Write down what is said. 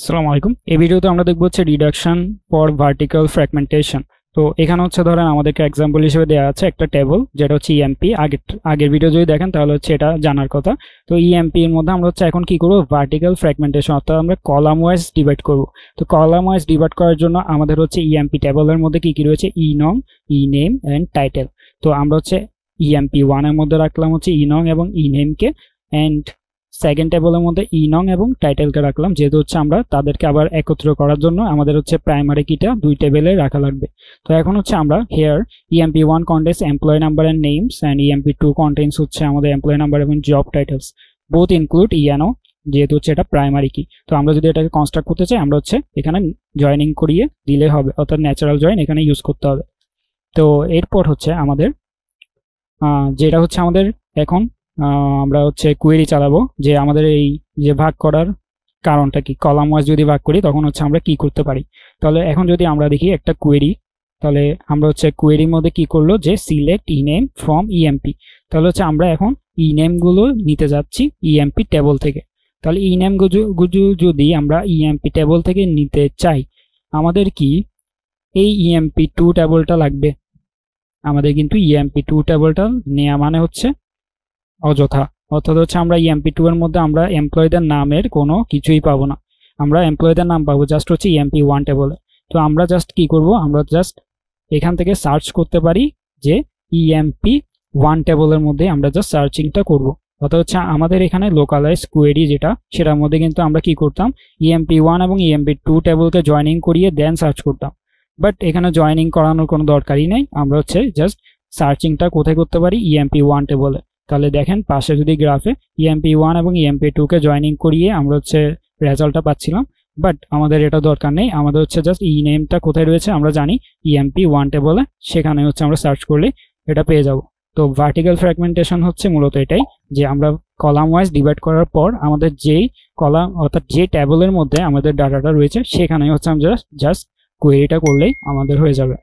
আসসালামু আলাইকুম। এই ভিডিওতে আমরা দেখব হচ্ছে রিডাকশন ফর ভার্টিক্যাল ফ্র্যাগমেন্টেশন। তো এখানে হচ্ছে ধরেন আমাদেরকে এক্সাম্পল হিসেবে দেওয়া আছে একটা টেবল যেটা হচ্ছে ইএমপি। আগের ভিডিও যদি দেখেন তাহলে হচ্ছে এটা জানার কথা। তো ইএমপি এর মধ্যে আমরা হচ্ছে এখন কি করব, ভার্টিক্যাল ফ্র্যাগমেন্টেশন, অর্থাৎ আমরা কলাম ওয়াইজ ডিভাইড করব। তো কলাম ওয়াইজ ডিভাইড করার জন্য আমাদের হচ্ছে ইএমপি টেবলের মধ্যে কি কি রয়েছে, ই নং, ই নেম এন্ড টাইটেল। তো আমরা হচ্ছে ইএমপি 1 এর মধ্যে রাখলাম হচ্ছে ই নং এবং ই নেমকে, এন্ড সেকেন্ড টেবলের মধ্যে ই নং এবং টাইটেলকে রাখলাম, যেহেতু হচ্ছে আমরা তাদেরকে আবার একত্র করার জন্য আমাদের হচ্ছে প্রাইমারি কিটা দুই টেবিলে রাখা লাগবে। তো এখন হচ্ছে আমরা hair emp1 contains employee number and names and emp2 contains হচ্ছে আমাদের employee number এবং job titles, both include ENO, যেহেতু হচ্ছে এটা প্রাইমারি কি। তো আমরা যদি এটাকে কনস্ট্রাক্ট করতে চাই আমরা হচ্ছে এখানে জয়েনিং করিয়ে দিলে হবে, অর্থাৎ ন্যাচারাল জয়েন এখানে ইউজ করতে হবে। তো এরপর হচ্ছে আমাদের যেটা হচ্ছে আমাদের এখন আমরা হচ্ছে কোয়েরি চালাবো যে আমাদের এই যে ভাগ করার কারণটা কি, কলাম ওয়াইজ যদি ভাগ করি তখন হচ্ছে আমরা কি করতে পারি। তাহলে এখন যদি আমরা দেখি একটা কোয়েরি, তাহলে আমরা হচ্ছে কোয়েরির মধ্যে কি করলো যে সিলেক্ট ইনেম ফ্রম ইএমপি। তাহলে হচ্ছে আমরা এখন ইনেম গুলো নিতে যাচ্ছি ইএমপি টেবল থেকে। তাহলে ইনেম গুলো যদি আমরা ইএমপি টেবল থেকে নিতে চাই, আমাদের কি এই ইএমপি2 টেবলটা লাগবে। আমাদের কিন্তু ইএমপি2 টেবলটা নেওয়া মানে হচ্ছে অযথা, অর্থাৎ হচ্ছে আমরা ইএমপি2 এর মধ্যে আমরা এমপ্লয়ীদের নামের কোনো কিছুই পাবো না, আমরা এমপ্লয়ীদের নাম পাবো জাস্ট হচ্ছে ইএমপি1 টেবলে। তো আমরা জাস্ট কি করব, আমরা জাস্ট এখান থেকে সার্চ করতে পারি যে ইএমপি1 টেবলের মধ্যে আমরা জাস্ট সার্চিংটা করব। অর্থাৎ হচ্ছে আমাদের এখানে লোকালাইজ কোয়েরি যেটা, সেটার মধ্যে কিন্তু আমরা কি করতাম, ইএমপি1 এবং ইএমপি2 টেবলকে জয়েনিং করিয়ে দেন সার্চ করতাম। বাট এখানে জয়েনিং করানোর কোনো দরকারই নেই, আমরা হচ্ছে জাস্ট সার্চিংটা কোথায় করতে পারি, ইএমপি1 টেবলে। তাহলে দেখেন পাশে যদি গ্রাফে ইএমপি1 এবং ইএমপি2 কে জয়েনিং করিয়ে আমরা হচ্ছে রেজাল্টটা পাচ্ছিলাম। বাট আমাদের এটা দরকার নেই, আমাদের হচ্ছে জাস্ট ই নেমটা কোথায় রয়েছে আমরা জানি, ইএমপি1 টেবলে, সেখানে হচ্ছে আমরা সার্চ করলে এটা পেয়ে যাব। তো ভার্টিক্যাল ফ্র্যাগমেন্টেশন হচ্ছে মূলত এটাই, যে আমরা কলাম ওয়াইজ ডিভাইড করার পর আমাদের যেই কলাম অর্থাৎ যে টেবলের মধ্যে আমাদের ডাটাটা রয়েছে সেখানে হচ্ছে আমরা জাস্ট কোয়েরিটা করলেই আমাদের হয়ে যাবে।